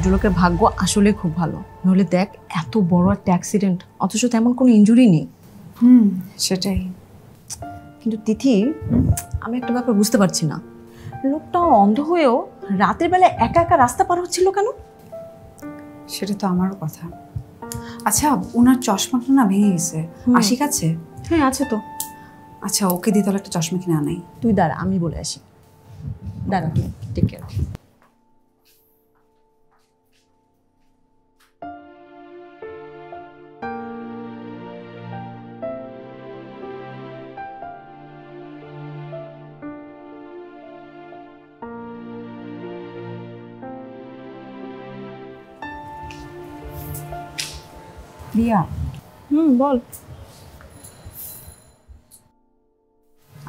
ভদ্রলোকের ভাগ্য আসলে খুব ভালো, নইলে দেখ এত বড় একটা অ্যাক্সিডেন্ট অথচ তেমন কোনো ইনজুরি নেই। সেটাই। কিন্তু তিথি, আমি একটা ব্যাপার বুঝতে পারছি না, লোকটা অন্ধ হয়েও রাতের বেলা একা একা রাস্তা পার হচ্ছিল কেন? সেটা তো আমারও কথা। আচ্ছা, ওনার চশমাটা না ভেঙে গেছে, আশিক আছে? হ্যাঁ আছে তো। আচ্ছা, ওকে দিয়ে তাহলে একটা চশমা কিনে আনাই। তুই দাঁড়া, আমি বলে আসি। দাঁড়া, টেক কেয়ার। রিয়া, বল।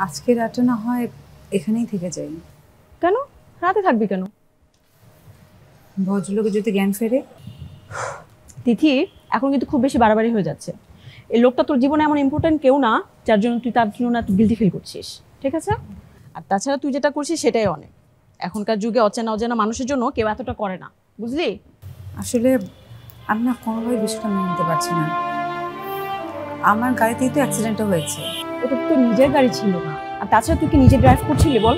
আজকে রাতে না হয় এখানেই থেকে যাই। কেন রাতে থাকবি কেন? ভদ্রলোকে যদি জ্ঞান ফেরে। তিথি, এখন কিন্তু খুব বেশি বাড়াবাড়ি হয়ে যাচ্ছে। এই লোকটা তোর জীবনে এমন ইম্পর্টেন্ট কেউ না যার জন্য তুই তার জন্য এত গিল্টি ফিল করছিস, ঠিক আছে? আর তাছাড়া তুই যেটা করছিস সেটাই অনেক। এখনকার যুগে অচেনা অজানা মানুষের জন্য কেউ এতটা করে না, বুঝলি? আসলে আমি না কোনোভাবে বিষয়টা মেনে নিতে পারছি না। আমার গাড়িতেই তো অ্যাক্সিডেন্টটা হয়েছে। ওটা তো তোর নিজের গাড়ি ছিল না, আর তাছাড়া তুই কি নিজে ড্রাইভ করছিলি বল?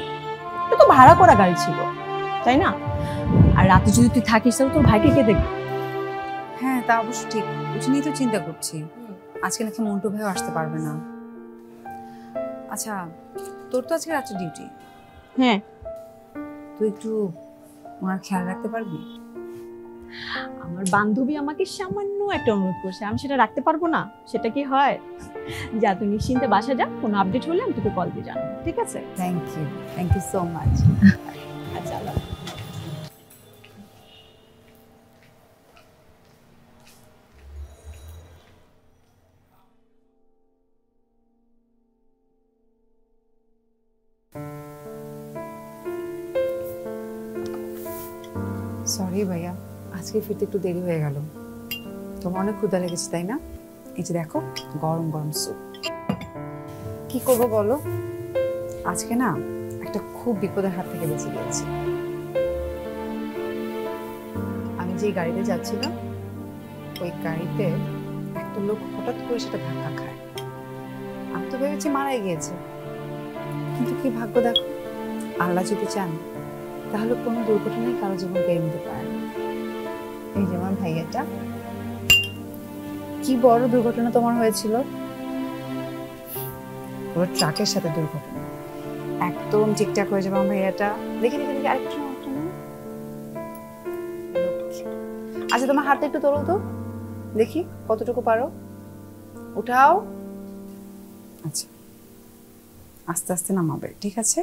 এটা তো ভাড়া করা গাড়ি ছিল, তাই না? আর রাতে যদি তুই থাকিস তাহলে তোর ভাইকে কে দেখবে? হ্যাঁ, তা অবশ্য ঠিক। ওটা নিয়ে তো চিন্তা করছি। আজকে নাকি মন্টু ভাইও আসতে পারবে না। আচ্ছা, তোর তো আজকে রাত্রে ডিউটি। হ্যাঁ। তুই একটু ওনার খেয়াল রাখতে পারবি? আমার বান্ধবী আমাকে সামান্য একটা অনুরোধ করছে, আমি সেটা রাখতে পারবো না? সেটা কি হয়? যা, তুই নিশ্চিন্তে বাসা যা, কোনো আপডেট হলে আমি তোকে কল দিয়ে জানাবো, ঠিক আছে? Thank you so much. আচ্ছা, আল্লাহ। সরি ভাইয়া, আজকে ফিরতে একটু দেরি হয়ে গেল। তোমার অনেক ক্ষুধা লেগেছে তাই না? এই যে দেখো, গরম গরম স্যুপ। কি করবো বলো, আজকে না একটা খুব বিপদের হাত থেকে বেঁচে গিয়েছি। আমি যে গাড়িতে যাচ্ছিলাম, ওই গাড়িতে একটা লোক হঠাৎ করে সেটা ধাক্কা খায়। আমি তো ভেবেছি মারাই গিয়েছে, কিন্তু কি ভাগ্য দেখো, আল্লাহ যদি চান তাহলে কোনো দুর্ঘটনায় কারো জীবন কেড়ে নিতে পারে না। এই যেমন ভাইয়াটা, কি বড় দুর্ঘটনা তোমার হয়েছিল, পুরো ট্রাকের সাথে দুর্ঘটনা। একদম ঠিকঠাক হয়ে যাবে আমার ভাইয়াটা। দেখি দেখি দেখি, আরেকটু আচ্ছা, তোমার হাতটা একটু তোলো তো, দেখি কতটুকু পারো, উঠাও। আচ্ছা, আস্তে আস্তে নামাবে, ঠিক আছে?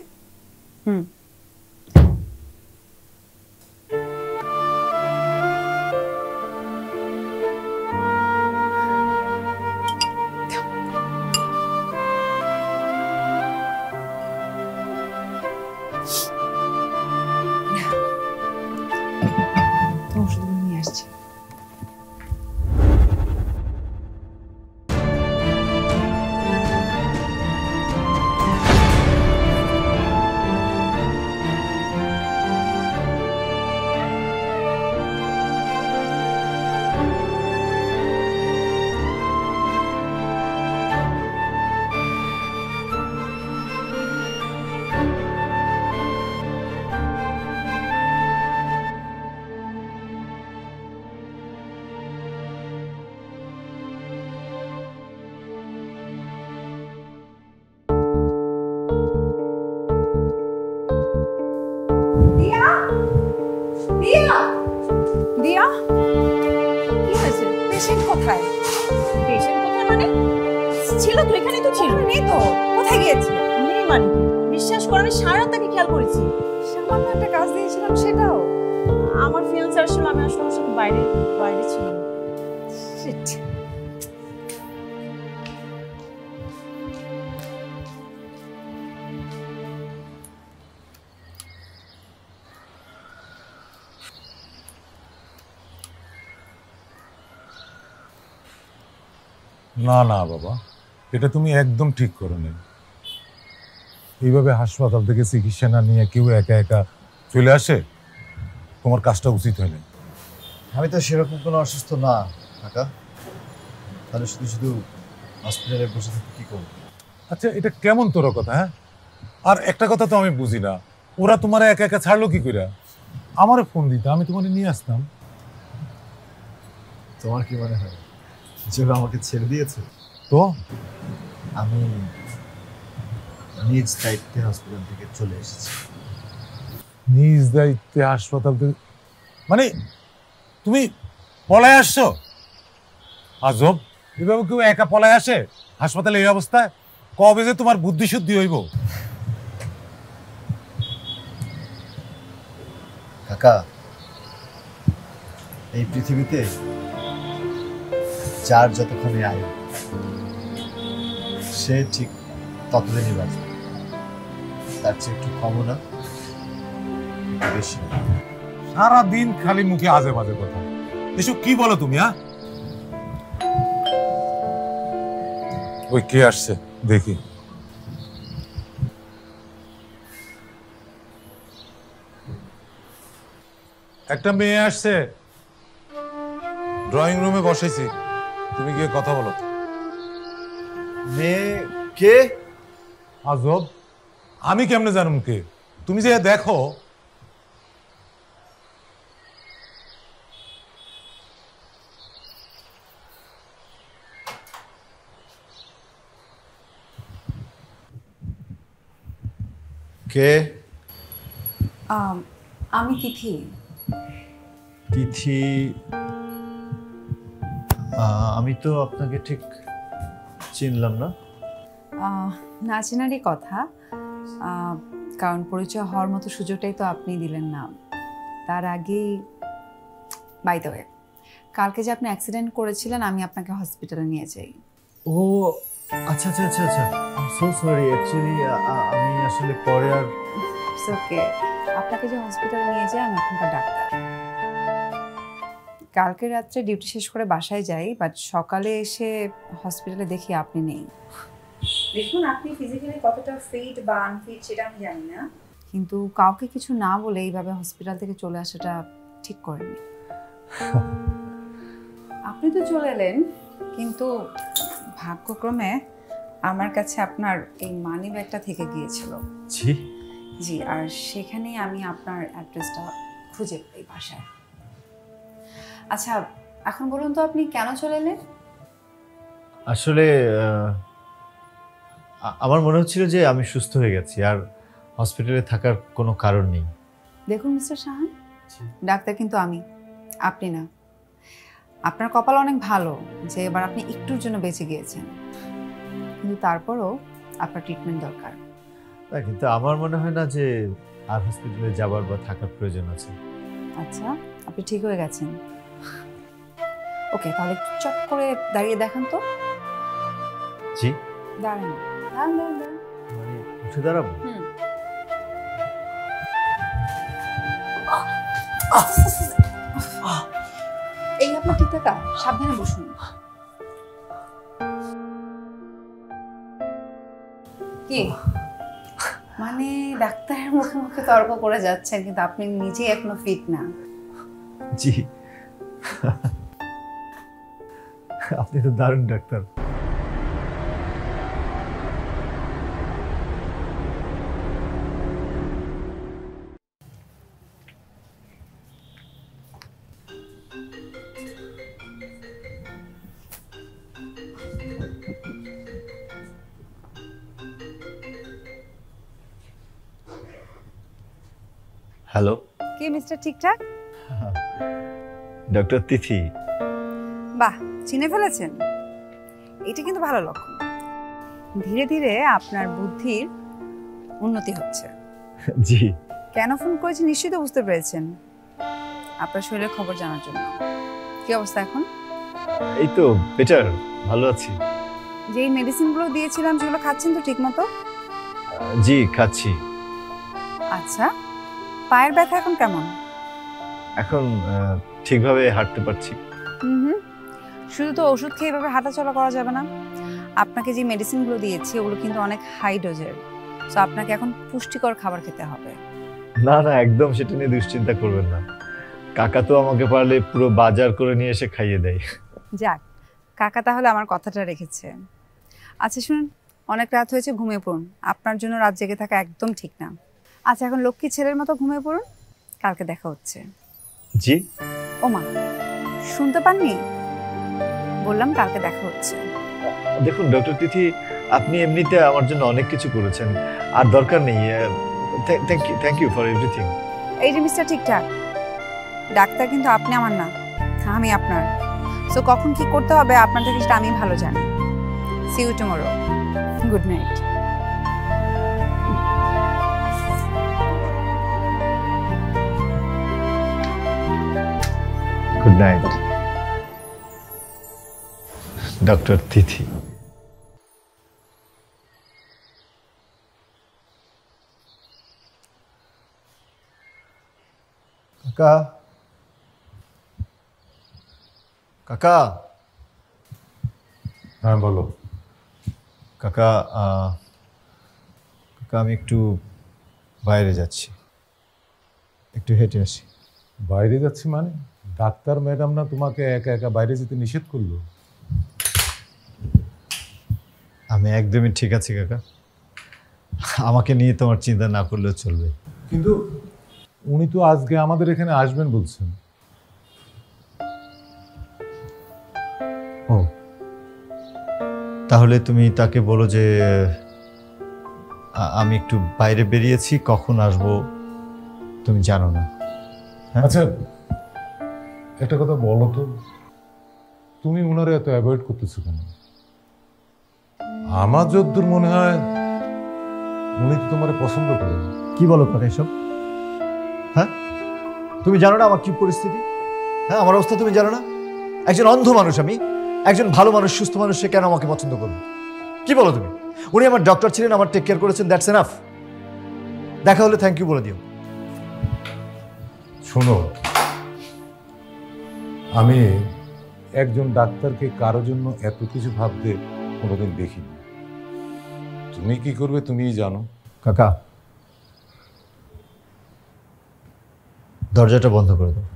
ওষুধগুলো নিয়ে আসছি। দিয়া, কি হয়েছে? পেশেন্ট কোথায়? পেশেন্ট কোথায় মানে? ছিল তো, এখানেই তো ছিল। নেই তো, কোথায় গিয়েছে? নেই মানে? বিশ্বাস কর, আমি সারা রাত তাকে খেয়াল করেছি। সামান্য একটা কাজ দিয়েছিলাম, সেটাও? আমার ফিয়ান্সে আসলে, আমি আসলে ওর সাথে বাইরে বাইরে ছিলাম। শিট। না না বাবা, এটা তুমি একদম ঠিক করো নি। এইভাবে হাসপাতাল থেকে চিকিৎসা না নিয়ে কেউ একা একা চলে আসে, তোমার কাজটা উচিত হয়নি। আমি তো সেরকম কোনো অসুস্থ না কাকা, তাহলে শুধু শুধু হসপিটালে বসে থাকতে কি করবো? আচ্ছা এটা কেমন তোর কথা? হ্যাঁ, আর একটা কথা তো আমি বুঝি না, ওরা তোমার একা একা ছাড়লো কি করে? আমারে ফোন দিত, আমি তোমার নিয়ে আসতাম। তোমার কি মনে হয় যে ওরা আমাকে ছেড়ে দিয়েছে? তো আমি নিজ দায়িত্বে হসপিটাল থেকে চলে এসেছি। নিজ দায়িত্বে হাসপাতাল থেকে মানে তুমি পলায় আসছো? আজব, এভাবে কেউ একা পলায় আসে হাসপাতালে এই অবস্থায়? কবে যে তোমার বুদ্ধি শুদ্ধি হইব? কাকা, এই পৃথিবীতে যার যতক্ষণে আয়ু সে ঠিক ততদিনই বাঁচবে, তার চেয়ে একটু কমও না একটু বেশি না। সারাদিন খালি মুখে আজে বাজে কথা, এসব কি বলো তুমি? হ্যাঁ, ওই কে আসছে দেখি। একটা মেয়ে আসছে, ড্রয়িং রুমে বসেছি, তুমি গিয়ে কথা বলো। মেয়ে কে? আজব, আমি কেমনে জানুম কে? তুমি যে দেখো। কে? আমি তিথি। তিথি? আমি তো আপনাকে ঠিক চিনলাম না। না চেনারই কথা, কারণ পরিচয় হওয়ার মতো সুযোগটাই তো আপনি দিলেন না। তার আগেই বাই দ্য ওয়ে, কালকে যে আপনি অ্যাক্সিডেন্ট করেছিলেন আমি আপনাকে হসপিটালে নিয়ে যাই। ও আচ্ছা আচ্ছা আচ্ছা আচ্ছা, সো সরি। অ্যাকচুয়ালি আমি আসলে পরে আর ওকে, আপনাকে যে হসপিটালে নিয়ে যাই আমি এখানকার ডাক্তার। কালকে রাত্রে ডিউটি শেষ করে বাসায় যাই, বাট সকালে এসে হসপিটালে দেখি আপনি নেই। দেখুন, আপনি ফিজিক্যালি কতটা ফিট বা আনফিট সেটা আমি জানি না, কিন্তু কাউকে কিছু না বলে এইভাবে হসপিটাল থেকে চলে আসাটা ঠিক করেননি। আপনি তো চলে এলেন, কিন্তু ভাগ্যক্রমে আমার কাছে আপনার এই মানি ব্যাগটা থেকে গিয়েছিল। জি জি, আর সেখানেই আমি আপনার অ্যাড্রেসটা খুঁজে পাই বাসায়। আচ্ছা, এখন বলুন তো আপনি কেন চলে এলেন? আসলে আমার মনে হচ্ছিল যে আমি সুস্থ হয়ে গেছি, আর হসপিটালে থাকার কোনো কারণ নেই। দেখুন মিস্টার শাহান, ডাক্তার কিন্তু আমি, আপনি না। আপনার কপাল অনেক ভালো যে এবার আপনি একটুর জন্য বেঁচে গিয়েছেন, কিন্তু তারপরও আপনার ট্রিটমেন্ট দরকার। না, কিন্তু আমার মনে হয় না যে আর হসপিটালে যাবার বা থাকার প্রয়োজন আছে। আচ্ছা, আপনি ঠিক হয়ে গেছেন। ওকে, তাহলে একটু চট করে দাঁড়িয়ে দেখান তো। জি, দাঁড়ান দাঁড়ান দাঁড়ান দাঁড়ান। মানে উঠে দাঁড়াবো? এই আপনার ঠিক থাকা, সাবধানে বসুন। কি মানে ডাক্তারের মুখে মুখে তর্ক করে যাচ্ছেন, কিন্তু আপনি নিজেই এখনো ফিট না। জি, আপনি তো দারুণ ডাক্তার। হ্যালো, কি মিস্টার ঠিকঠাক? ডক্টর তিথি। বাহ, চিনে ফেলেছেন, এটা কিন্তু ভালো লক্ষণ। ধীরে ধীরে আপনার বুদ্ধির উন্নতি হচ্ছে। জি। কেন ফোন করেছি নিশ্চয়ই তো বুঝতে পেরেছেন, আপনার শরীরের খবর জানার জন্য। কি অবস্থা এখন? এই তো বেটার, ভালো আছি। যেই মেডিসিনগুলো দিয়েছিলাম সেগুলো খাচ্ছেন তো ঠিক মতো? জি, খাচ্ছি। আচ্ছা, পায়ের ব্যথা এখন কেমন? এখন ঠিকভাবে হাঁটতে পারছি। হুম, শুধু তো ওষুধ খেয়ে এভাবে হাঁটাচলা করা যাবে না। আপনাকে যে মেডিসিনগুলো দিয়েছি ওগুলো কিন্তু অনেক হাই ডোজের, সো আপনাকে এখন পুষ্টিকর খাবার খেতে হবে। না না, একদম সেটা নিয়ে দুশ্চিন্তা করবেন না। কাকা তো আমাকে পারলে পুরো বাজার করে নিয়ে এসে খাইয়ে দেয়। যাক, কাকা তাহলে আমার কথাটা রেখেছে। আচ্ছা শুনুন, অনেক রাত হয়েছে, ঘুমিয়ে পড়ুন। আপনার জন্য রাত জেগে থাকা একদম ঠিক না। আচ্ছা এখন লক্ষ্মী ছেলের মতো ঘুমিয়ে পড়ুন, কালকে দেখা হচ্ছে। জি? ওমা, শুনতে পাননি? বললাম কালকে দেখা হচ্ছে। দেখুন ডক্টর তিথি, আপনি এমনিতে আমার জন্য অনেক কিছু করেছেন, আর দরকার নেই। Thank you for everything. এই যে মিস্টার ঠিকঠাক, ডাক্তার কিন্তু আপনি আমার না, আমি আপনার। সো কখন কি করতে হবে আপনার থেকে সেটা আমি ভালো জানি। See you tomorrow. Good night. Good night doctor Tithi. কাকা, কাকা, হ্যাঁ বলো। কাকা, কাকা আমি একটু বাইরে যাচ্ছি, একটু হেঁটে আসি। বাইরে যাচ্ছি মানে? ডাক্তার ম্যাডাম না তোমাকে একা একা বাইরে যেতে নিষেধ করলো? আমি একদমই ঠিক আছি কাকা, আমাকে নিয়ে তোমার চিন্তা না করলেও চলবে। কিন্তু উনি তো আজকে আমাদের এখানে আসবেন বলছেন। ও, তাহলে তুমি তাকে বলো যে আমি একটু বাইরে বেরিয়েছি, কখন আসবো তুমি জানো না। আচ্ছা একটা কথা বলো তো, তুমি ওনারে এত অ্যাভয়েড করতেছো কেন? আমার যদ্দূর মনে হয় উনি তো তোমার পছন্দ করেন। কি বলো কাকা এসব? হ্যাঁ, তুমি জানো না আমার কি পরিস্থিতি? হ্যাঁ, আমার অবস্থা তুমি জানো না? একজন অন্ধ মানুষ আমি, একজন ভালো মানুষ, সুস্থ মানুষ, সে কেন আমাকে পছন্দ করবে? কি বলো তুমি? উনি আমার ডক্টর ছিলেন, আমার টেক কেয়ার করেছেন, দ্যাটস এনাফ। দেখা হলে থ্যাংক ইউ বলে দিও। শোনো, আমি একজন ডাক্তারকে কারোর জন্য এত কিছু ভাবতে কোনোদিন দেখিনি। তুমি কি করবে তুমিই জানো। কাকা, দরজাটা বন্ধ করে দাও।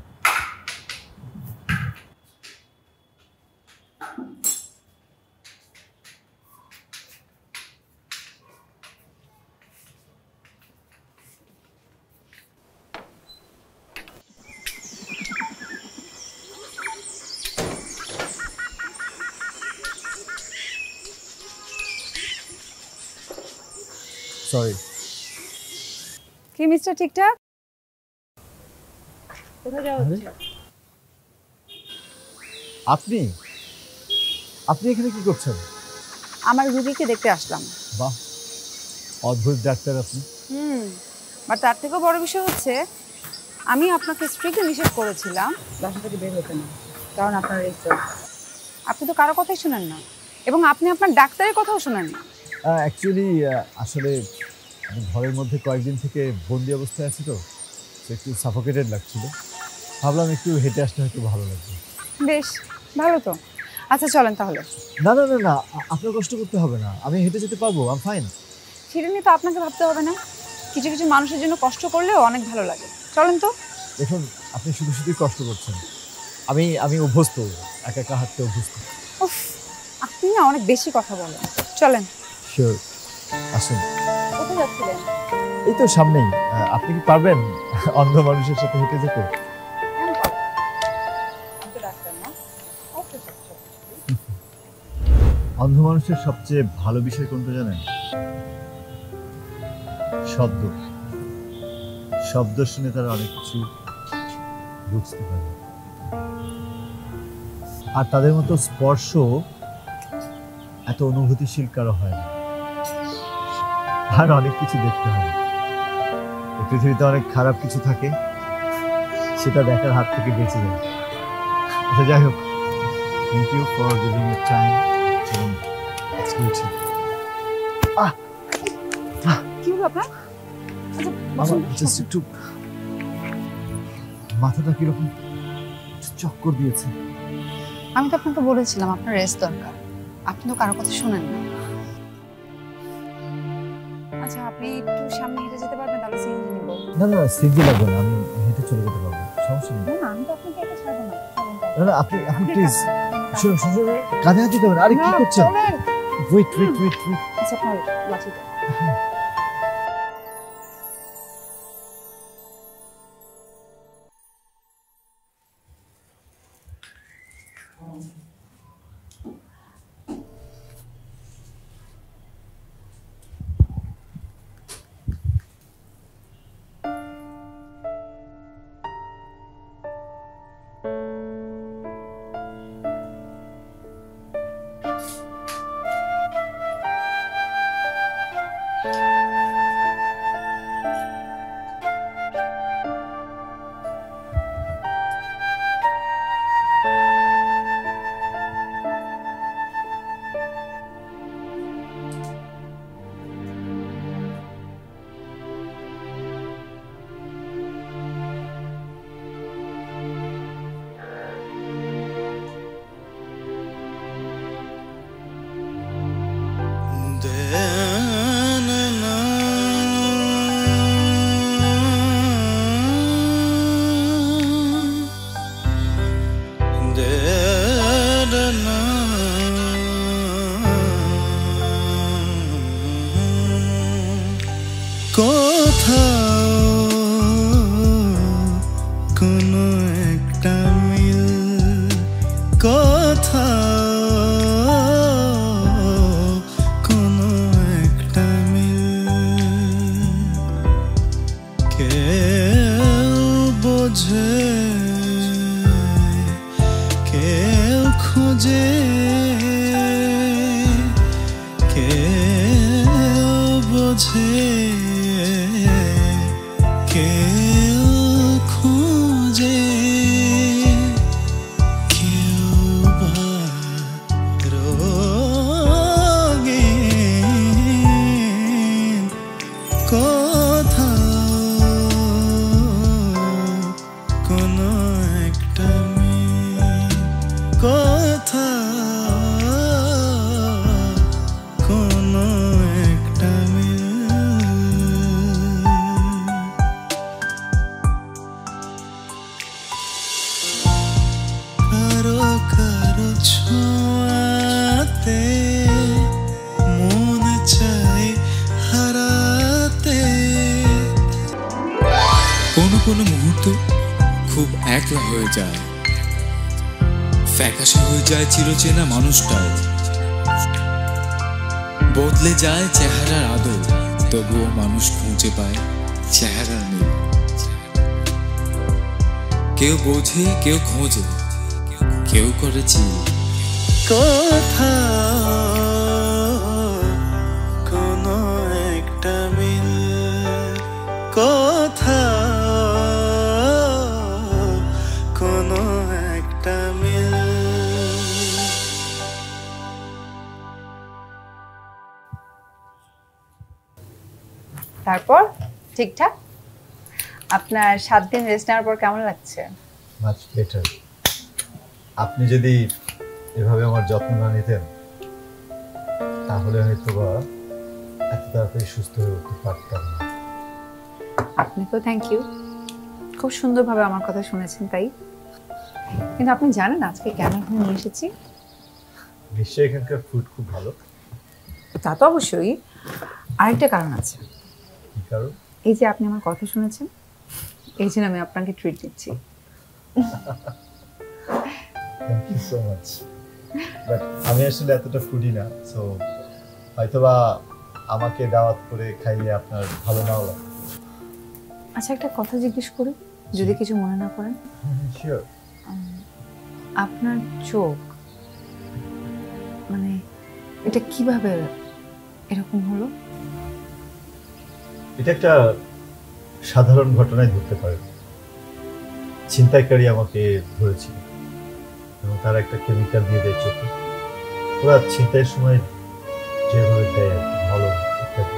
সরি। কি মিস্টার ঠিকঠাক, কোথায় যাওয়া হচ্ছে? আপনি আপনি এখানে কি করছেন? আমার রুগীকে দেখতে আসলাম। বাহ, অদ্ভুত ডাক্তার আপনি। বাট তার থেকেও বড় বিষয় হচ্ছে আমি আপনাকে স্ট্রিক্টলি নিষেধ করেছিলাম বাসা থেকে বের হতে না, কারণ আপনার রেস্টুরেন্ট। আপনি তো কারো কথাই শোনেন না, এবং আপনি আপনার ডাক্তারের কথাও শোনেন না। অ্যাকচুয়ালি আসলে আমি ঘরের মধ্যে কয়েকদিন থেকে বন্দি অবস্থায় আছি, তো একটু সাফোকেটেড লাগছিল, ভাবলাম একটু হেঁটে আসলে হয়তো ভালো লাগবে। বেশ ভালো তো। আচ্ছা চলেন তাহলে। না না না না, আপনার কষ্ট করতে হবে না, আমি হেঁটে যেতে পারবো, আই এম ফাইন। সেটা নিয়ে তো আপনাকে ভাবতে হবে না, কিছু কিছু মানুষের জন্য কষ্ট করলেও অনেক ভালো লাগে। চলেন তো। দেখুন, আপনি শুধু শুধুই কষ্ট করছেন, আমি অভ্যস্ত, একা একা হাঁটতে অভ্যস্ত। উফ, আপনি না অনেক বেশি কথা বলেন। চলেন। শিওর, আসুন। কোথায় যাচ্ছিলেন? এই তো সামনেই। আপনি কি পারবেন অন্ধ মানুষের সাথে হেঁটে যেতে? কেন পারবেন? আমি তো ডাক্তার না। ওকে, অন্ধ মানুষের সবচেয়ে ভালো বিষয় কোনটা জানেন? শব্দ। শব্দ শুনে তারা অনেক কিছু বুঝতে পারে, আর তাদের মতো স্পর্শ এত অনুভূতিশীল কারো হয় না। আর অনেক কিছু দেখতে হয়, এই পৃথিবীতে অনেক খারাপ কিছু থাকে, সেটা দেখার হাত থেকে বেঁচে যায়। আচ্ছা যাই হোক, thank you for giving your time. কি হলো আপনার? আচ্ছা আমার বসুন। জাস্ট একটু মাথাটা কিরকম চক্কর দিয়েছে। আমি তো আপনাকে বলেছিলাম আপনার রেস্ট দরকার, আপনি তো কারো কথা শোনেন না। আচ্ছা আপনি একটু সামনে হেঁটে যেতে পারবেন, তাহলে সিএনজি নিব। না না, সিজি লাগবে না, আমি হেঁটে চলে যেতে পারবো। সমস্যা নেই। না, আমি তো আপনাকে একা ছাড়বো না। চলেন তাহলে। না না, আপনি প্লিজ শুনুন শুনুন, কাঁধে হাত দিতে হবে না। আরে কি না, করছেন? চলেন। Wait wait wait. আচ্ছা, আপনার লাঠিটা। কোথাও কোনো একটা মিল, কোথাও কোনো একটা মিল, কেউ বোঝে কেউ খোঁজে, কেউ বোঝে কেউ খুঁজে, কেউ বা রঙিন, কোথাও কোনো একটা মিল, কোথাও কোনো একটা মিল। কারো কারো ছোঁয়াতে মন চাই হারাতে, কোনো কোনো মুহূর্ত খুব একলা হয়ে যায়, ফ্যাকাশে হয়ে যায় চিরচেনা মানুষটাও, বদলে যায় চেহারার আদর, তবুও মানুষ খুঁজে পায় চেহারার মিল। কেউ বোঝে কেউ খোঁজে, কেউ করে চিল, কোথাও কোনো একটা মিল, কোথাও কোনো একটা মিল। তারপর ঠিকঠাক? আপনার 7 দিন রেস্ট নেওয়ার পর কেমন লাগছে? Much better. আপনি যদি এভাবে আমার যত্ন না নিতেন তাহলে হয়তো বা এত তাড়াতাড়ি সুস্থ হয়ে উঠতে পারতাম না। আপনাকেও থ্যাংক ইউ, খুব সুন্দরভাবে আমার কথা শুনেছেন তাই। কিন্তু আপনি জানেন আজকে কেন এখানে নিয়ে এসেছি? নিশ্চয়ই এখানকার ফুড খুব ভালো। তা তো অবশ্যই, আরেকটা কারণ আছে। কি কারণ? এই যে আপনি আমার কথা শুনেছেন, এই জন্য আমি আপনাকে ট্রিট দিচ্ছি। Thank you so much. But আমি আসলে এতটা ফুডি না, সো হয়তোবা আমাকে দাওয়াত করে খাইয়ে আপনার ভালো নাও লাগে। আচ্ছা, একটা কথা জিজ্ঞেস করি, যদি কিছু মনে না করেন। শিওর। আপনার চোখ, মানে এটা কিভাবে এরকম হলো? এটা একটা সাধারণ ঘটনায় ধরতে পারেন। ছিনতাইকারী আমাকে ধরেছিল এবং তারা একটা কেমিক্যাল দিয়ে দেয় চোখে। ওরা ছিনতাইয়ের সময় যেভাবে দেয় আর কি, মলম ইত্যাদি,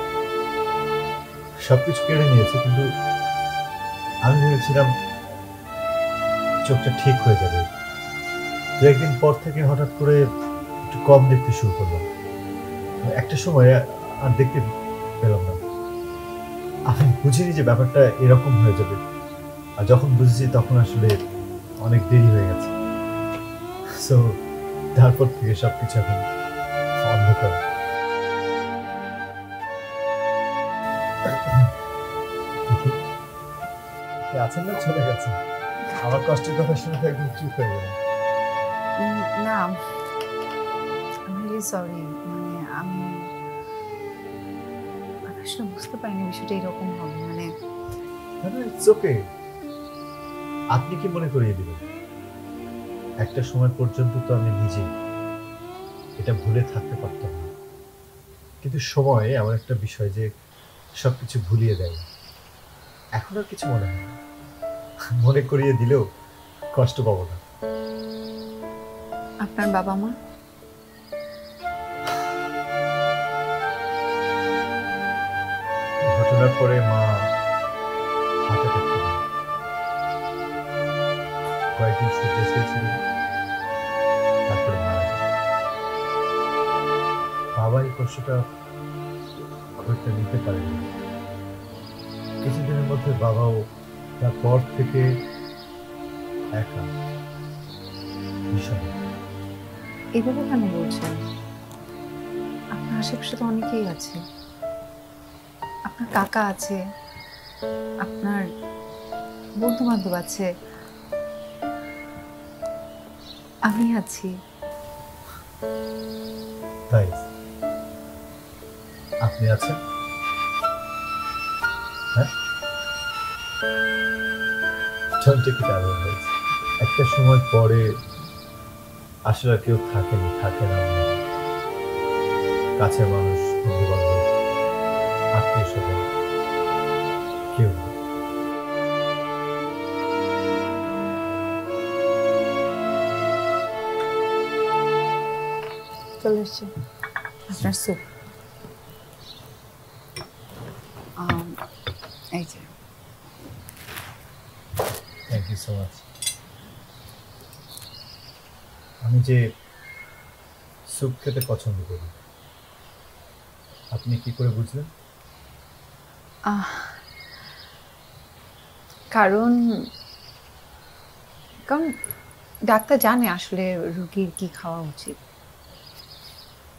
সবকিছু কেড়ে নিয়েছে, কিন্তু আমি ভেবেছিলাম চোখটা ঠিক হয়ে যাবে। 2-1 দিন পর থেকে হঠাৎ করে একটু কম দেখতে শুরু করলাম। একটা সময় আর দেখতে পেলাম না। আমি বুঝিনি যে ব্যাপারটা এরকম হয়ে যাবে। আর যখন বুঝেছি তখন আসলে অনেক দেরি হয়ে গেছে। সো তারপর থেকে সবকিছু এখন অন্ধকার। আছেন না, চলে গেছে। আমার কষ্টের কথা শুনে তো একদম চুপ হয়ে গেল। না, আমি রিয়েলি সরি। মানে আমি আসলে বুঝতে পারিনি বিষয়টা এরকম হবে। মানে ইটস ওকে। আপনি কি মনে করিয়ে দিবেন? একটা সময় পর্যন্ত তো আমি নিজে এটা ভুলে থাকতে পারতাম না, কিন্তু সময় এমন একটা বিষয় যে সবকিছু ভুলিয়ে দেয়। এখন আর কিছু মনে হয় না, মনে করিয়ে দিলেও কষ্ট পাবো না। আপনার বাবা মা? ঘটনার পরে মা হার্ট অ্যাটাক করে কয়েকদিন শয্যায় ছিলেন, তারপরে মারা যায়। বাবা এই কষ্টটা খুব একটা নিতে পারেনি। কিছুদিনের মধ্যে বাবাও তারপর থেকে একা, ভীষণ। এভাবে কেন বলছেন? আপনার আশেপাশে তো অনেকেই আছে। আপনার কাকা আছে, আপনার বন্ধু বান্ধব আছে, আমি আছি। তাই আপনি আছেন? হ্যাঁ, জনটিকে দারুণ হয়েছে। একটা সময় পরে আসলে কেউ থাকে না। কাছের মানুষ, বন্ধু বান্ধব, আত্মীয় স্বজন কেউ নেই। চলে এসছে আপনার স্যুপ। এই যে। Thank you so much. আমি যে স্যুপ খেতে পছন্দ করি, আপনি কি করে বুঝলেন? কারণ ডাক্তার জানে আসলে রোগীর কি খাওয়া উচিত।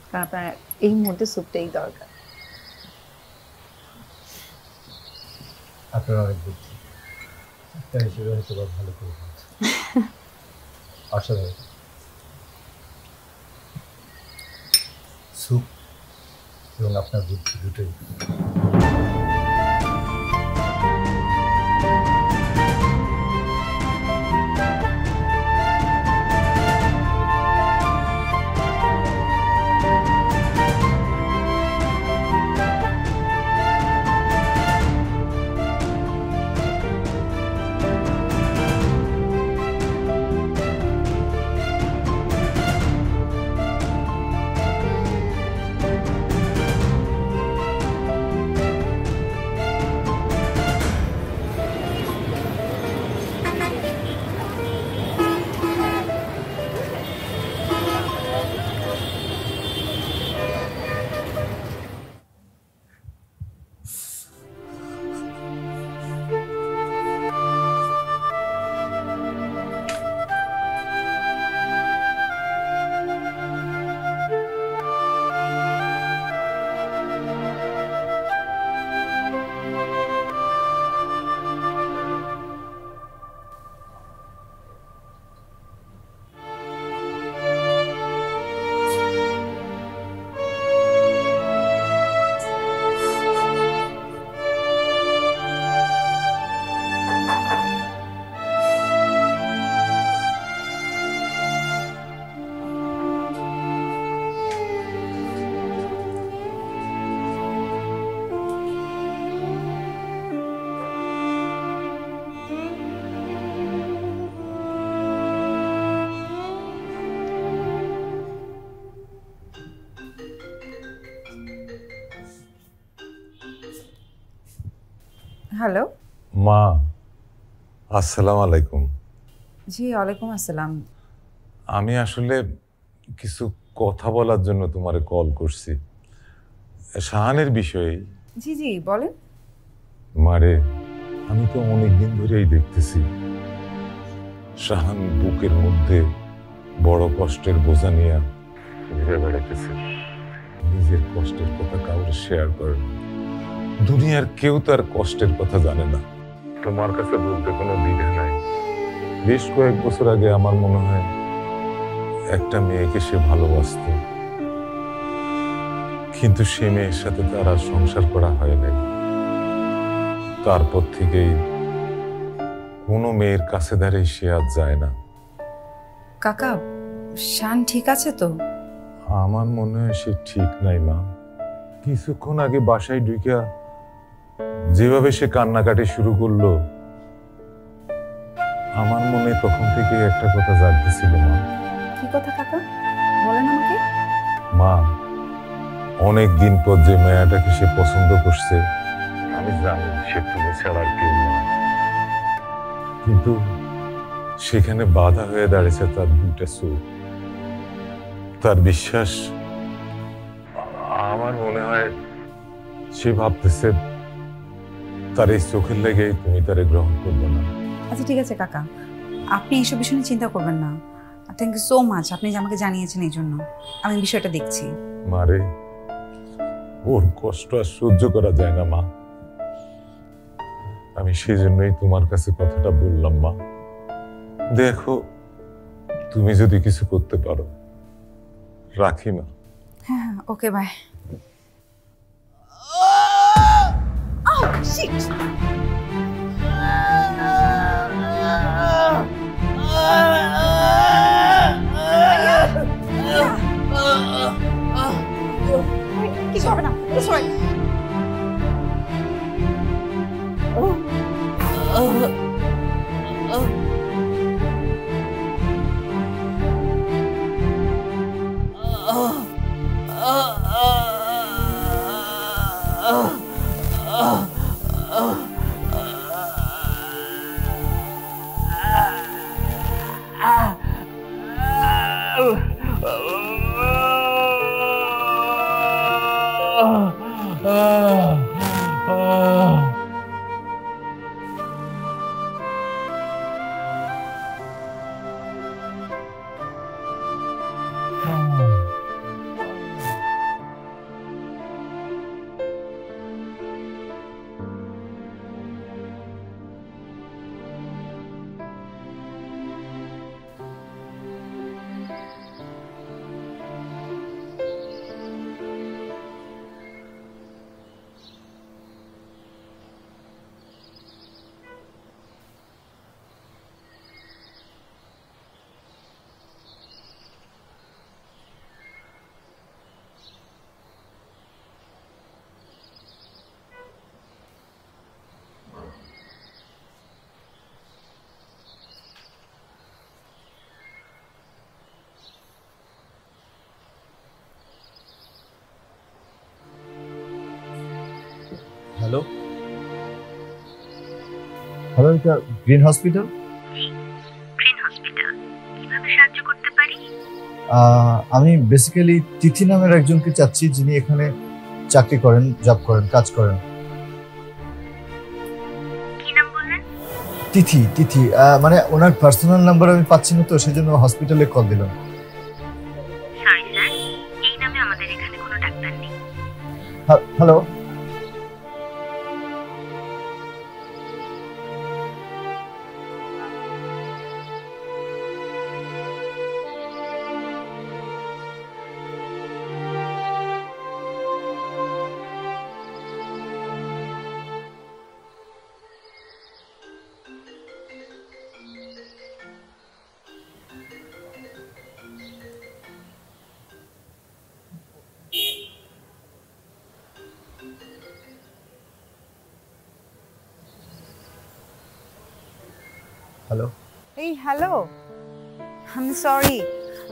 কারণ আপনার এই মুহূর্তে স্যুপটাই দরকার। আপনার অনেক বুদ্ধি, ডাক্তার হিসেবে হয়তো বা ভালো করে বলছেন। অসাধারণ স্যুপ এবং আপনার বুদ্ধি দুটোই। হ্যালো। মা, আসসালামু আলাইকুম। জি, ওয়ালাইকুম আসসালাম। আমি আসলে কিছু কথা বলার জন্য তোমারে কল করছি, শাহানের বিষয়ে। জি জি, বলেন। মারে, আমি তো অনেকদিন ধরেই দেখতেছি শাহান বুকের মধ্যে বড় কষ্টের বোঝা নিয়ে ঘুরে বেড়াইতেছে। নিজের কষ্টের কথা কাউকে শেয়ার করে না। দুনিয়ার কেউ তার কষ্টের কথা জানে না। তোমার কাছে বলতে কোনো দ্বিধা নাই। বেশ কয়েক বছর আগে আমার মনে হয় একটা মেয়েকে সে ভালোবাসত, কিন্তু সে মেয়ের সাথে তার আর সংসার করা হয় নাই। তারপর থেকেই কোনো মেয়ের কাছে দাঁড়িয়ে সে আর যায় না। কাকা, শান ঠিক আছে তো? আমার মনে হয় সে ঠিক নাই মা। কিছুক্ষণ আগে বাসায় ঢুকিয়া যেভাবে সে কান্নাকাটি শুরু করলো, আমার মনে তখন থেকে একটা কথা জাগতেছিল মা। কি কথা কাকা, বলেন আমাকে। মা, অনেক দিন পর যে মেয়েটাকে সে পছন্দ করছে, আমি জানি সে তুমি ছাড়া আর কেউ নয়, কিন্তু সেখানে বাধা হয়ে দাঁড়িয়েছে তার দুইটা চোখ, তার বিশ্বাস। আমার মনে হয় সে ভাবতেছে তার এই চোখের লেগে তুমি তারে গ্রহণ করবে না। আচ্ছা ঠিক আছে কাকা, আপনি এইসব বিষয় নিয়ে চিন্তা করবেন না। থ্যাংক ইউ সো মাচ, আপনি যে আমাকে জানিয়েছেন এই জন্য। আমি বিষয়টা দেখছি। মারে, ওর কষ্ট আর সহ্য করা যায় না মা। আমি সেজন্যই তোমার কাছে কথাটা বললাম মা। দেখো, তুমি যদি কিছু করতে পারো। রাখি মা। হ্যাঁ, ওকে, বাই। কিছু হবে না, সরি। হ্যালো হ্যালো, এটা গ্রিন হসপিটাল। গ্রিন হসপিটাল, কিভাবে সাহায্য করতে পারি? আমি বেসিক্যালি তিথি নামের একজনকে চাচ্ছি, যিনি এখানে চাকরি করেন, জব করেন, কাজ করেন। কি নাম বললেন? তিথি। তিথি মানে ওনার পার্সোনাল নাম্বার আমি পাচ্ছি না, তো সেজন্য হসপিটালে কল দিলাম। সরি স্যার, এই নামে আমাদের এখানে কোনো ডাক্তার নেই। Hello, hello. এই হ্যালো, আমি সরি,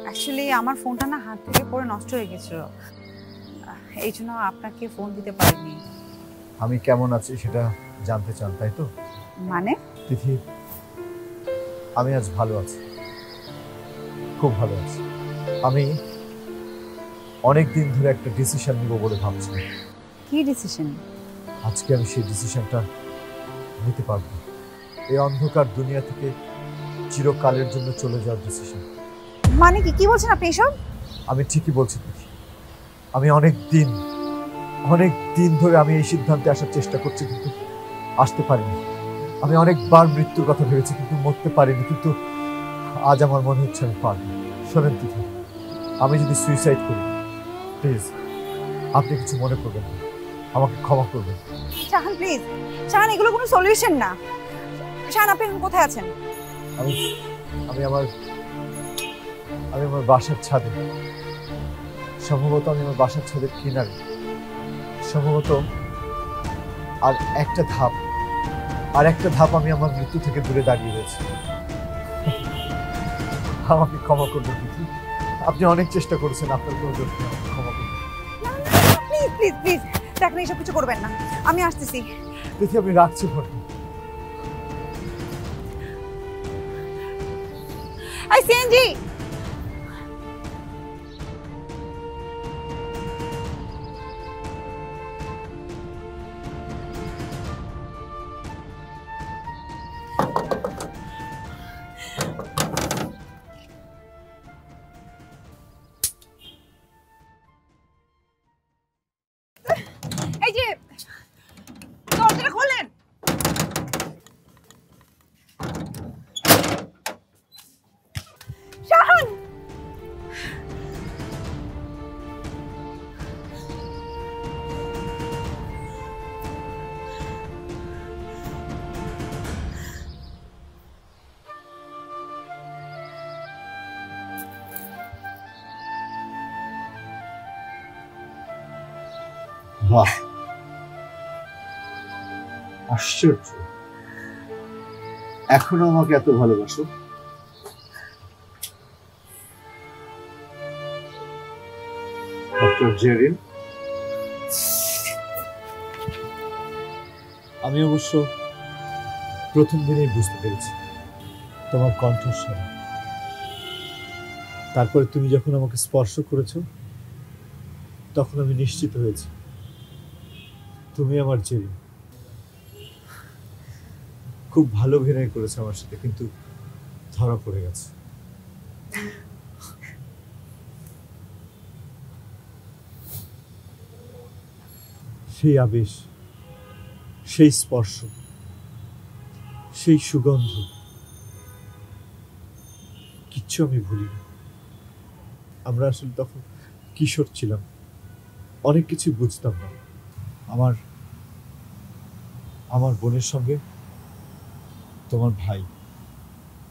অ্যাকচুয়ালি আমার ফোনটা না হাত থেকে পড়ে নষ্ট হয়ে গেছিল, এই জন্য আপনাকে ফোন দিতে পারিনি। আমি কেমন আছি সেটা জানতে চান, তাই তো? মানে? তিথি, আমি আজ ভালো আছি, খুব ভালো আছি। আমি অনেক দিন ধরে একটা ডিসিশন নিব বলে ভাবছি। কি ডিসিশন? আজকে আমি সেই ডিসিশনটা নিতে পারবো না। এই অন্ধকার দুনিয়া থেকে চিরকালের জন্য চলে যাওয়ার ডিসিশন। মানে কি বলছেন আপনি এসব? আমি ঠিকই বলছি তিথি। আমি অনেক দিন ধরে আমি এই সিদ্ধান্তে আসার চেষ্টা করছি, কিন্তু আসতে পারিনি। আমি অনেকবার মৃত্যুর কথা ভেবেছি, কিন্তু মরতে পারিনি। কিন্তু আজ আমার মনে হচ্ছে আমি পারবো। শোনেন তিথি, আমি যদি সুইসাইড করি, প্লিজ আপনি কিছু মনে করবেন না, আমাকে ক্ষমা করবেন। শাহান প্লিজ, শাহান এগুলো কোনো সলিউশন না। শাহান আপনি এখন কোথায় আছেন? আমি আমি আমার বাসার ছাদে, সম্ভবত আমি আমার বাসার ছাদের কিনারে, সম্ভবত আর একটা ধাপ আমি আমার মৃত্যু থেকে দূরে দাঁড়িয়ে রয়েছি। আমাকে ক্ষমা করবেন দিদি, আপনি অনেক চেষ্টা করেছেন, আপনার কোনো দোষ নেই, আমাকে ক্ষমা করবেন। প্লিজ প্লিজ প্লিজ দেখেন, এসব কিছু করবেন না, আমি আসতেছি। দিদি আমি রাখছি ফোন। আই সিএনজি এই যে দরজাটা খোলেন। শাহান বাহ, আশ্চর্য, এখনো আমাকে এত ভালোবাসো। ডক্টর জেরিন, আমি অবশ্য প্রথম দিনেই বুঝতে পেরেছি তোমার কণ্ঠস্বর। তারপরে তুমি যখন আমাকে স্পর্শ করেছো, তখন আমি নিশ্চিত হয়েছি তুমি আমার জেরিন। খুব ভালো অভিনয় করেছে আমার সাথে, কিন্তু ধরা পড়ে গেছে। সেই আবেশ, সেই স্পর্শ, সেই সুগন্ধ, কিচ্ছু আমি ভুলিনি। আমরা আসলে তখন কিশোর ছিলাম, অনেক কিছু বুঝতাম না। আমার বোনের সঙ্গে তোমার ভাই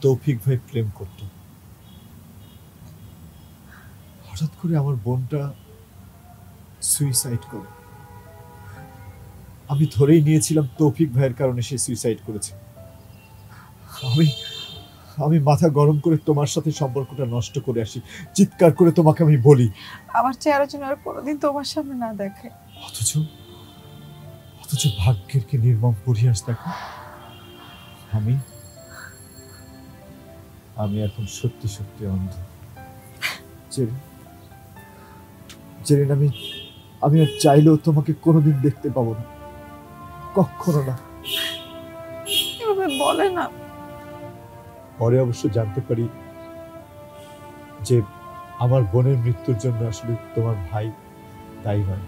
তৌফিক ভাই প্রেম করত। হঠাৎ করে আমার বোনটা সুইসাইড করে। আমি ধরেই নিয়েছিলাম তৌফিক ভাইয়ের কারণে সে সুইসাইড করেছে। আমি মাথা গরম করে তোমার সাথে সম্পর্কটা নষ্ট করে আসি, চিৎকার করে তোমাকে আমি বলি আমার চেহারা যেন আর কোনোদিন তোমার সামনে না দেখে। অথচ ভাগ্যের কি নির্মম পরিহাস দেখো। আমি এখন সত্যি সত্যি অন্ধ। জেরিন, আমি আর চাইলেও তোমাকে কোনোদিন দেখতে পাবো না, কখনো না। এভাবে বলে না। পরে অবশ্য জানতে পারি যে আমার বোনের মৃত্যুর জন্য আসলে তোমার ভাই দায়ী নয়।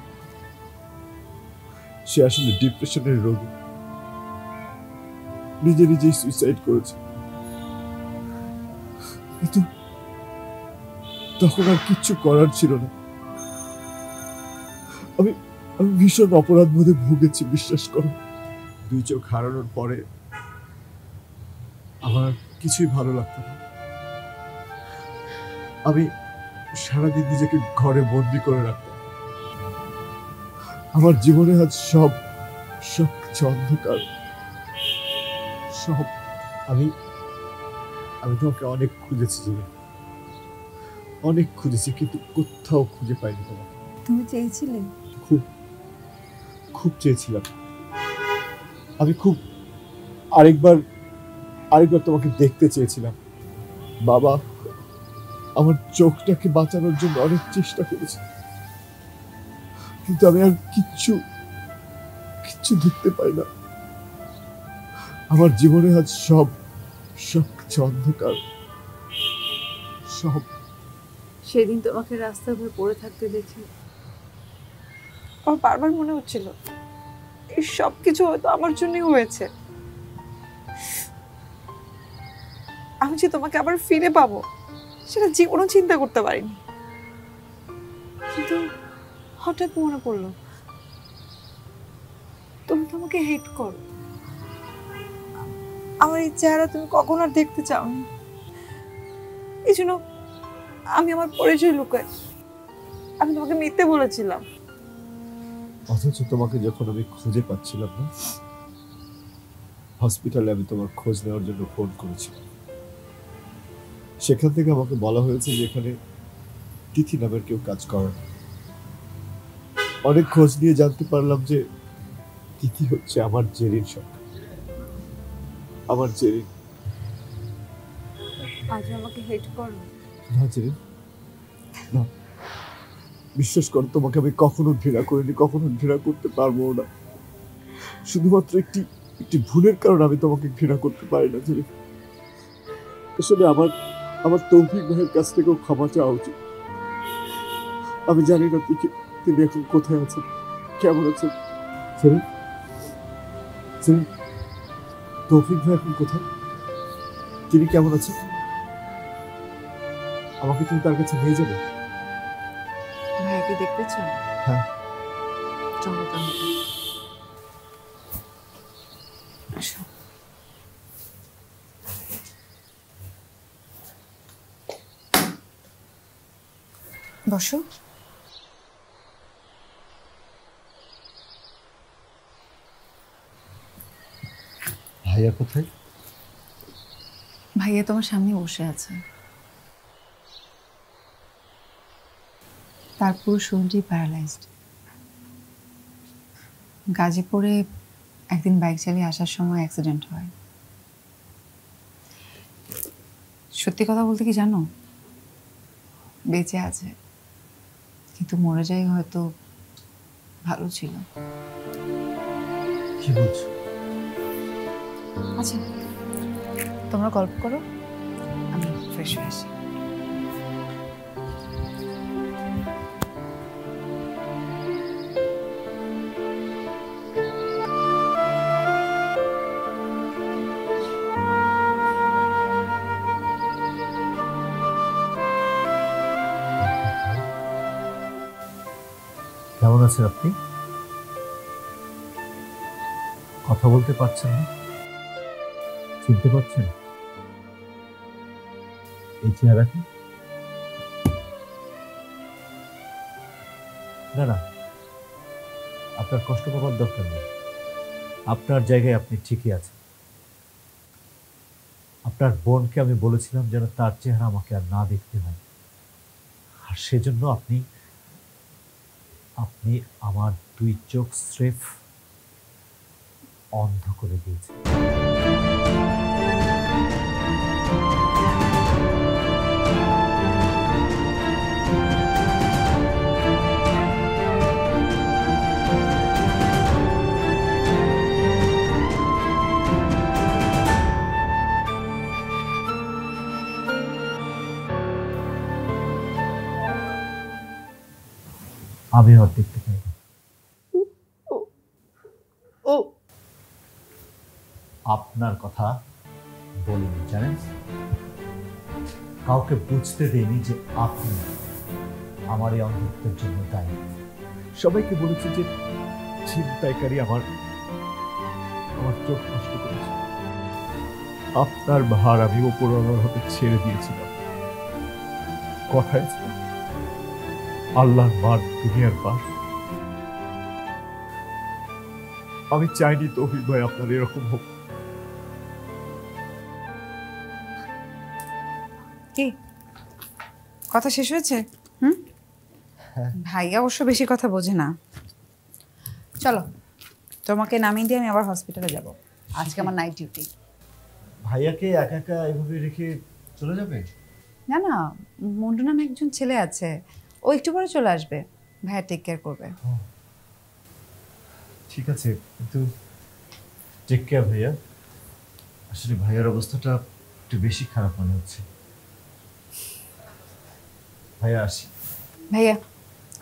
সে আসলে ডিপ্রেশনের রোগী, নিজেই সুইসাইড করেছে। কিন্তু তখন আর কিচ্ছু করার ছিল না। আমি ভীষণ অপরাধ বোধে ভুগেছি, বিশ্বাস করো। দুই চোখ হারানোর পরে আমার কিছুই ভালো লাগতো না। আমি সারাদিন নিজেকে ঘরে বন্দি করে রাখতাম। আমার জীবনে আজ সব কিছু অন্ধকার। সব আমি তোমাকে অনেক খুঁজেছি, অনেক খুঁজেছি, কিন্তু কোথাও খুঁজে পাইনি তোমাকে। তুমি চেয়েছিলে? খুব চেয়েছিলাম। আমি খুব আরেকবার তোমাকে দেখতে চেয়েছিলাম। বাবা আমার চোখটাকে বাঁচানোর জন্য অনেক চেষ্টা করেছে, কিন্তু আমি আর কিচ্ছু দেখতে পাই না। আমার জীবনে আজ সব সব কিছু অন্ধকার, সব। সেদিন তোমাকে রাস্তার উপর পড়ে থাকতে দেখে আমার বারবার মনে হচ্ছিল এই সব কিছু হয়তো আমার জন্যই হয়েছে। আমি যে তোমাকে আবার ফিরে পাবো সেটা জীবনও চিন্তা করতে পারিনি। কিন্তু হঠাৎ মনে পড়লো তুমি তো আমাকে হেট করো, আমার এই চেহারা তুমি কখনো আর দেখতে চাওনি। এই জন্য আমি আমার পরিচয় লুকাই, আমি তোমাকে মিথ্যে বলেছিলাম। অথচ তোমাকে যখন আমি খুঁজে পাচ্ছিলাম না, হসপিটালে আমি তোমার খোঁজ নেওয়ার জন্য ফোন করেছিলাম। সেখান থেকে আমাকে বলা হয়েছে যে এখানে তিথি নামের কেউ কাজ করে না। অনেক খোঁজ নিয়ে জানতে পারলাম যে তিথি হচ্ছে আমার জেরিন সঙ্গে, আমার জেরিন। আজ আমাকে হেট করো না জেরিন, না, বিশ্বাস কর, তোমাকে আমি কখনো ঘৃণা করিনি, কখনো ঘৃণা করতে পারবো না। শুধুমাত্র একটি একটি ভুলের কারণে আমি তোমাকে ঘৃণা করতে পারি না জেরিন। আসলে আমার তৌফিক ভাইয়ের কাছ থেকেও ক্ষমা চাওয়া উচিত। আমি জানি না তিনি এখন কোথায় আছেন, কেমন আছেন। জেরিন, জেরিন, তৌফিক ভাই এখন কোথায়, তিনি কেমন আছেন? আমাকে তুমি তার কাছে নিয়ে যাবে? ভাইকে দেখতে চাও? হ্যাঁ। চলো তাহলে। আসো। বসো। ভাইয়া কোথায়? ভাইয়া তোমার সামনে বসে আছে, তার পুরো শরীরই প্যারালাইজড। গাজীপুরে একদিন বাইক চালিয়ে আসার সময় অ্যাক্সিডেন্ট হয়। সত্যি কথা বলতে কি জানো, বেঁচে আছে, কিন্তু মরে যাই হয়তো ভালো ছিল। কি বলছো? আচ্ছা, তোমরা গল্প করো, আমি ফ্রেশ হয়ে আসি। কেমন আছেন আপনি? কথা বলতে পারছেন না? চিনতে পারছেন এই চেহারাকে? না না, আপনার কষ্ট পাওয়ার দরকার নেই। আপনার জায়গায় আপনি ঠিকই আছেন। আপনার বোনকে আমি বলেছিলাম যেন তার চেহারা আমাকে আর না দেখতে হয়, আর সেজন্য আপনি আপনি আমার দুই চোখ স্রেফ অন্ধ করে দিয়েছেন। আমি আর দেখতে পাই না। আপনার কথা বলিনি জানেন, কাউকে বুঝতে দেয়নি যে আপনি আমার এই অন্ধত্বের জন্য দায়ী। সবাইকে বলেছি যে ছিনতাইকারী আমার চোখ নষ্ট করেছে। আপনার ভার আমি উপরওয়ালার হাতে ছেড়ে দিয়েছিলাম। কথায় ছিল আল্লাহর মার দুনিয়ার পার। আমি চাইনি তৌফিক ভাই আপনার এরকম হোক। কি কথা শেষ হয়েছে? ভাইয়া অবশ্য বেশি কথা বোঝে না। চলো, তোমাকে নামিয়ে দিয়ে আমি আবার হসপিটালে যাব, আজকে আমার নাইট ডিউটি। ভাইয়াকে একা একা এভাবে রেখে চলে যাবে? না না, মন্টু নামে একজন ছেলে আছে, ও একটু পরে চলে আসবে, ভাইয়া টেক কেয়ার করবে। ঠিক আছে, কিন্তু টেক কেয়ার ভাইয়া। আসলে ভাইয়ার অবস্থাটা একটু বেশি খারাপ মনে হচ্ছে। ভাইয়া আসি। ভাইয়া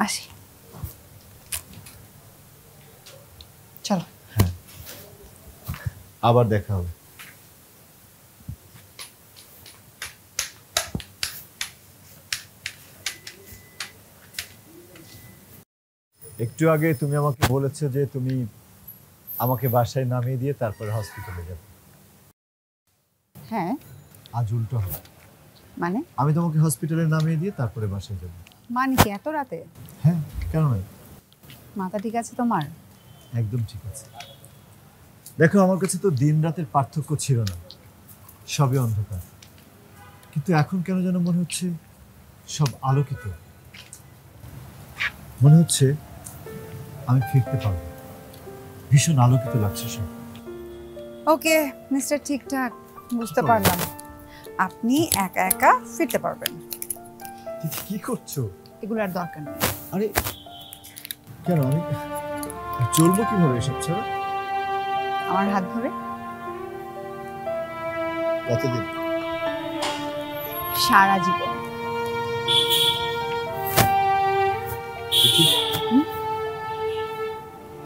আসি, চলো। হ্যাঁ, আবার দেখা হবে। একটু আগে তুমি আমাকে বলেছো যে তুমি আমাকে বাসায় নামিয়ে দিয়ে তারপরে হসপিটালে যাবে। হ্যাঁ, আজ উল্টো হবে। মানে আমি তোমাকে হসপিটালে নামিয়ে দিয়ে তারপরে বাসায় যাব। মানে কি এত রাতে? হ্যাঁ, কেন নয়? মাথা ঠিক আছে তোমার? একদম ঠিক আছে। দেখো, আমার কাছে তো দিন রাতের পার্থক্য ছিল না, সবই অন্ধকার, কিন্তু এখন কেন যেন মনে হচ্ছে সব আলোকিত। মনে হচ্ছে আমি ফিরতে পারবো। ভীষণ আলোকিত লাগছে সব। ওকে মিস্টার ঠিকঠাক, বুঝতে পারলাম। আপনি একা একা ফিরতে পারবেন। কি করছো? এগুলো আর দরকার নেই। আরে কেন, আমি চলবো কিভাবে এসব ছাড়া? আমার হাত ধরে। কতদিন? সারা জীবন।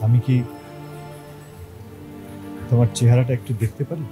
আমি কি তোমার চেহারাটা একটু দেখতে পারি?